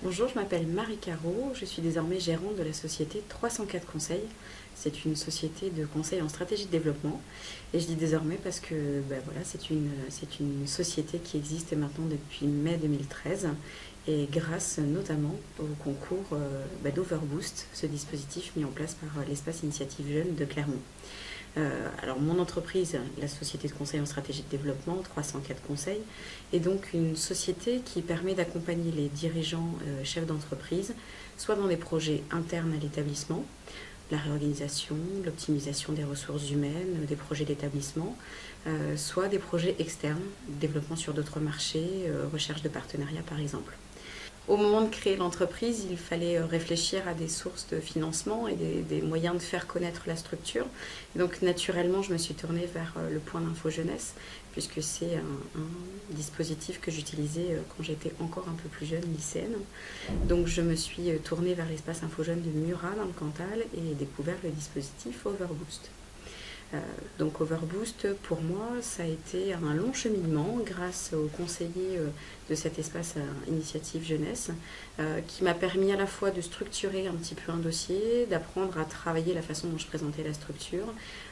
Bonjour, je m'appelle Marie Caro, je suis désormais gérante de la société 304 Conseils. C'est une société de conseil en stratégie de développement et je dis désormais parce que voilà, c'est une société qui existe maintenant depuis mai 2013 et grâce notamment au concours d'Overboost, ce dispositif mis en place par l'espace Initiative Jeune de Clermont. Alors mon entreprise, la société de conseil en stratégie de développement, 304 Conseils, est donc une société qui permet d'accompagner les dirigeants, chefs d'entreprise, soit dans des projets internes à l'établissement, la réorganisation, l'optimisation des ressources humaines, des projets d'établissement, soit des projets externes, développement sur d'autres marchés, recherche de partenariats par exemple. Au moment de créer l'entreprise, il fallait réfléchir à des sources de financement et des moyens de faire connaître la structure. Donc naturellement, je me suis tournée vers le point d'info jeunesse, puisque c'est un dispositif que j'utilisais quand j'étais encore un peu plus jeune, lycéenne. Donc je me suis tournée vers l'espace info jeune de Murat dans le Cantal et découvert le dispositif Overboost. Donc Overboost, pour moi, ça a été un long cheminement grâce aux conseillers de cet espace Initiative Jeunesse qui m'a permis à la fois de structurer un petit peu un dossier, d'apprendre à travailler la façon dont je présentais la structure,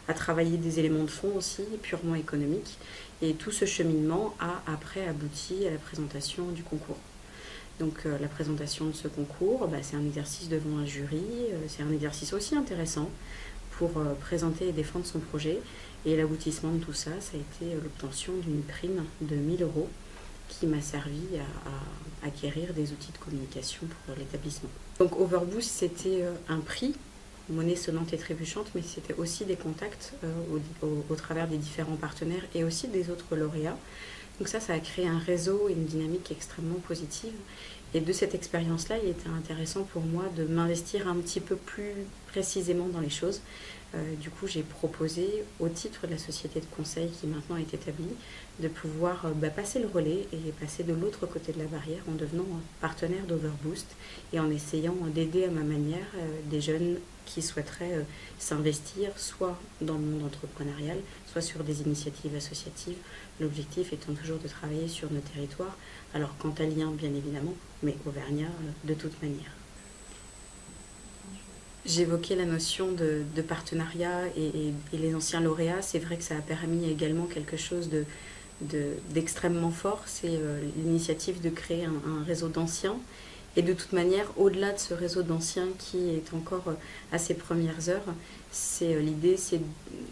à travailler des éléments de fond aussi, purement économiques. Et tout ce cheminement a après abouti à la présentation du concours. Donc la présentation de ce concours, c'est un exercice devant un jury, c'est un exercice aussi intéressant pour présenter et défendre son projet. Et l'aboutissement de tout ça, ça a été l'obtention d'une prime de 1 000 € qui m'a servi à acquérir des outils de communication pour l'établissement. Donc Overboost, c'était un prix, monnaie sonnante et trébuchante, mais c'était aussi des contacts au travers des différents partenaires et aussi des autres lauréats. Donc ça a créé un réseau et une dynamique extrêmement positive. Et de cette expérience-là, il était intéressant pour moi de m'investir un petit peu plus précisément dans les choses. Du coup, j'ai proposé, au titre de la société de conseil qui maintenant est établie, de pouvoir passer le relais et passer de l'autre côté de la barrière en devenant partenaire d'Overboost et en essayant d'aider à ma manière des jeunes qui souhaiteraient s'investir soit dans le monde entrepreneurial, soit sur des initiatives associatives. L'objectif étant toujours de travailler sur nos territoires, alors cantalien bien évidemment, mais auvergnat de toute manière. J'évoquais la notion de partenariat et les anciens lauréats. C'est vrai que ça a permis également quelque chose d'extrêmement fort. C'est l'initiative de créer un réseau d'anciens. Et de toute manière, au-delà de ce réseau d'anciens qui est encore à ses premières heures, l'idée, c'est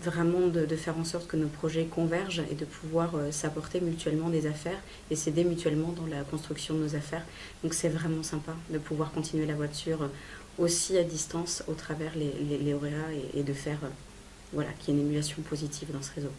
vraiment de faire en sorte que nos projets convergent et de pouvoir s'apporter mutuellement des affaires et s'aider mutuellement dans la construction de nos affaires. Donc c'est vraiment sympa de pouvoir continuer la voiture aussi à distance au travers les lauréats et de faire qu'il y ait une émulation positive dans ce réseau.